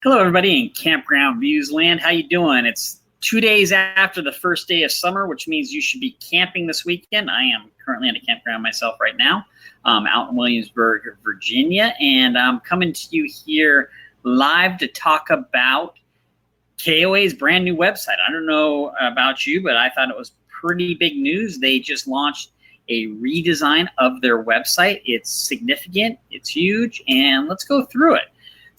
Hello, everybody in Campground Views Land. How you doing? It's 2 days after the first day of summer, which means you should be camping this weekend. I am currently on a campground myself right now, out in Williamsburg, Virginia, and I'm coming to you here live to talk about KOA's brand new website. I don't know about you, but I thought it was pretty big news. They just launched a redesign of their website. It's significant, it's huge, and let's go through it.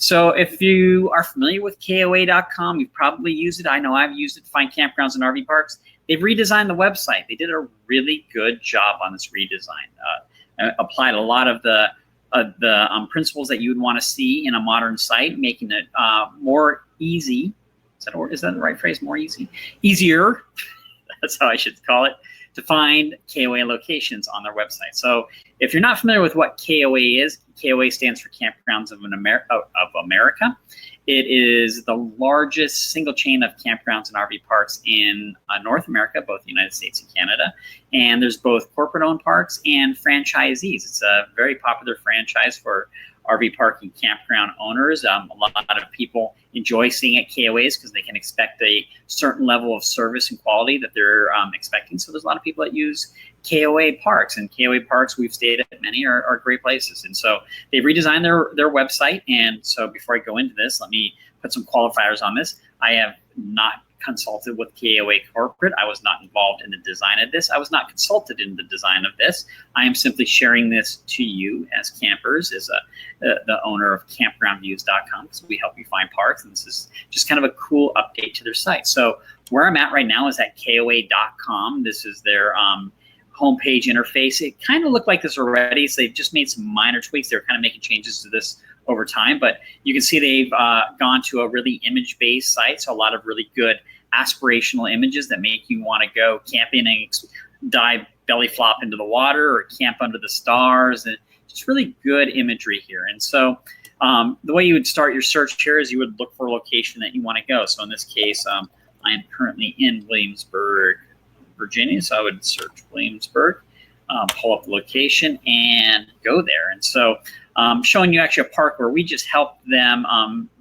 So if you are familiar with KOA.com, you've probably used it. I know I've used it to find campgrounds and RV parks. They've redesigned the website. They did a really good job on this redesign. Applied a lot of the principles that you would want to see in a modern site, making it more easy. Is that the right phrase? More easy? Easier. That's how I should call it, to find KOA locations on their website. So if you're not familiar with what KOA is, KOA stands for Campgrounds of America. It is the largest single chain of campgrounds and RV parks in North America, both the United States and Canada. And there's both corporate-owned parks and franchisees. It's a very popular franchise for RV park and campground owners. A lot of people enjoy staying at KOAs because they can expect a certain level of service and quality that they're expecting. So there's a lot of people that use KOA parks, and KOA parks, we've stayed at many, are great places. And so they've redesigned their website. And so before I go into this, let me put some qualifiers on this. I have not consulted with KOA corporate. I was not involved in the design of this. I was not consulted in the design of this. I am simply sharing this to you as campers, as the owner of CampGroundViews.com, because we help you find parks, and this is just kind of a cool update to their site. So where I'm at right now is at KOA.com. This is their homepage interface. It kind of looked like this already, so they've just made some minor tweaks. They're kind of making changes to this over time, but you can see they've gone to a really image-based site, so a lot of really good aspirational images that make you want to go camping and dive belly flop into the water or camp under the stars, and just really good imagery here. And so the way you would start your search here is you would look for a location that you want to go. So in this case, I am currently in Williamsburg, Virginia, so I would search Williamsburg, pull up the location, and go there. And so showing you actually a park where we just helped them.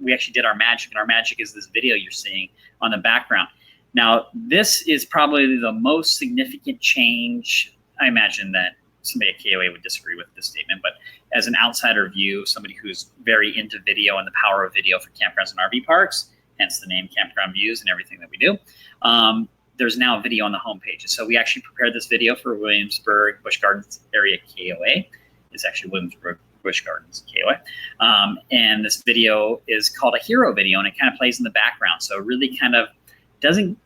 We actually did our magic, and our magic is this video you're seeing on the background. Now, this is probably the most significant change. I imagine that somebody at KOA would disagree with this statement, but as an outsider view, somebody who's very into video and the power of video for campgrounds and RV parks, hence the name Campground Views and everything that we do, there's now a video on the homepage. So we actually prepared this video for Williamsburg Busch Gardens area KOA. It's actually Williamsburg Busch Gardens KOA. And this video is called a hero video, and it kind of plays in the background. So it really kind of doesn't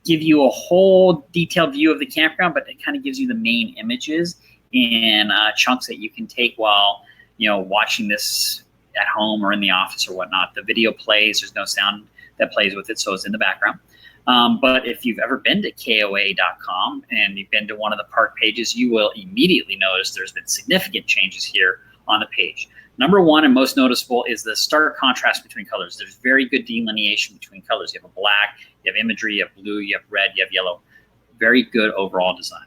give you a whole detailed view of the campground, but it kind of gives you the main images in chunks that you can take while watching this at home or in the office or whatnot. The video plays, there's no sound that plays with it, so it's in the background. But if you've ever been to KOA.com and you've been to one of the park pages, you will immediately notice there's been significant changes here on the page. Number one and most noticeable is the stark contrast between colors. There's very good delineation between colors. You have a black, you have imagery, you have blue, you have red, you have yellow. Very good overall design.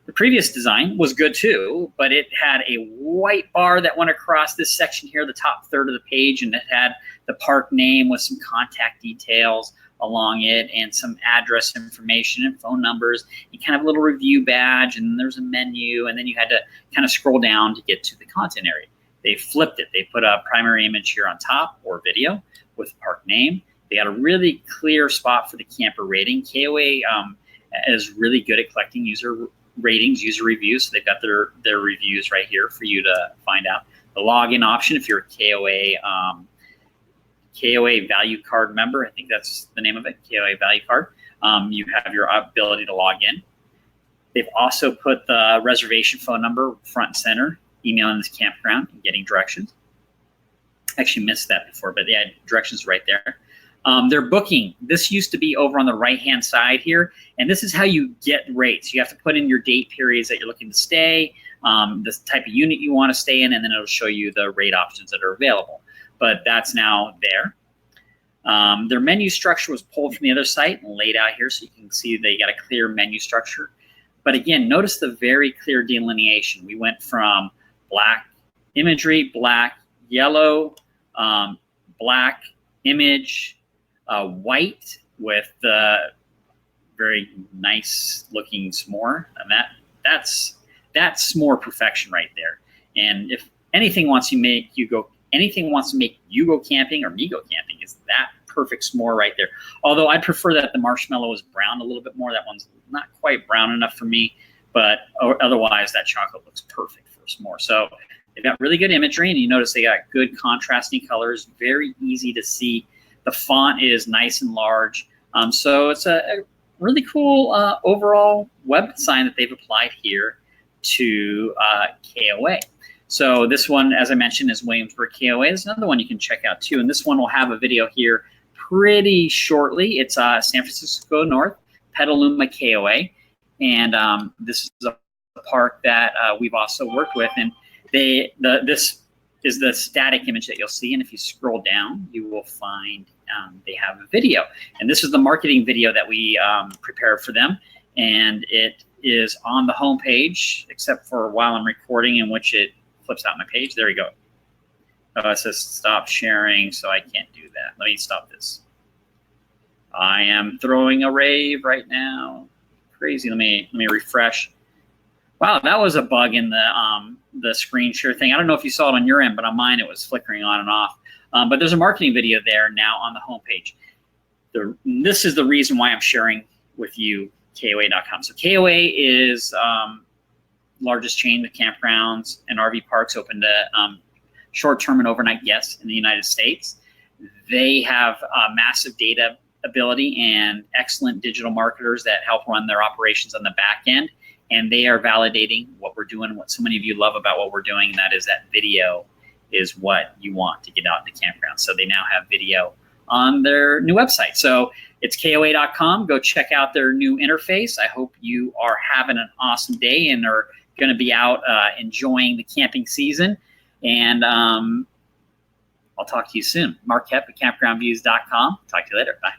The previous design was good too, but it had a white bar that went across this section here, the top third of the page, and it had the park name with some contact details along it and some address information and phone numbers and kind of a little review badge, and there's a menu, and then you had to kind of scroll down to get to the content area. They flipped it. They put a primary image here on top or video with the park name. They got a really clear spot for the camper rating. KOA is really good at collecting user ratings, user reviews, so they've got their reviews right here for you to find out. The login option, if you're a KOA value card member, I think that's the name of it, KOA value card. You have your ability to log in. They've also put the reservation phone number front and center, emailing this campground and getting directions. I actually missed that before, but yeah, directions right there. Their booking, this used to be over on the right-hand side here, and this is how you get rates. You have to put in your date periods that you're looking to stay, the type of unit you want to stay in, and then it'll show you the rate options that are available. But that's now there. Their menu structure was pulled from the other site and laid out here, so you can see they got a clear menu structure. But again, notice the very clear delineation. We went from black imagery, black, yellow, black, image, white with very nice looking s'more, and that's s'more perfection right there. And if anything wants to make you go camping or me go camping, is that perfect s'more right there. Although I'd prefer that the marshmallow is brown a little bit more. That one's not quite brown enough for me, but otherwise that chocolate looks perfect for s'more. So they've got really good imagery, and you notice they got good contrasting colors, very easy to see. The font is nice and large. So it's a really cool overall web design that they've applied here to KOA. So this one, as I mentioned, is Williamsburg KOA. There's another one you can check out too, and this one will have a video here pretty shortly. It's San Francisco North, Petaluma KOA, and this is a park that we've also worked with, and this is the static image that you'll see, and if you scroll down, you will find they have a video, and this is the marketing video that we prepared for them, and it is on the home page, except for while I'm recording, in which it flips out my page. There we go. It says stop sharing, so I can't do that. Let me stop this. I am throwing a rave right now. Crazy. Let me refresh. Wow, that was a bug in the screen share thing. I don't know if you saw it on your end, but on mine it was flickering on and off. But there's a marketing video there now on the homepage. This is the reason why I'm sharing with you KOA.com. So KOA is largest chain of campgrounds and RV parks open to short-term and overnight guests in the United States. They have massive data ability and excellent digital marketers that help run their operations on the back end. And they are validating what we're doing, what so many of you love about what we're doing, and that is that video is what you want to get out to campground. So they now have video on their new website. So it's KOA.com. Go check out their new interface. I hope you are having an awesome day and are going to be out enjoying the camping season. And I'll talk to you soon. Mark Hepp at CampgroundViews.com. Talk to you later. Bye.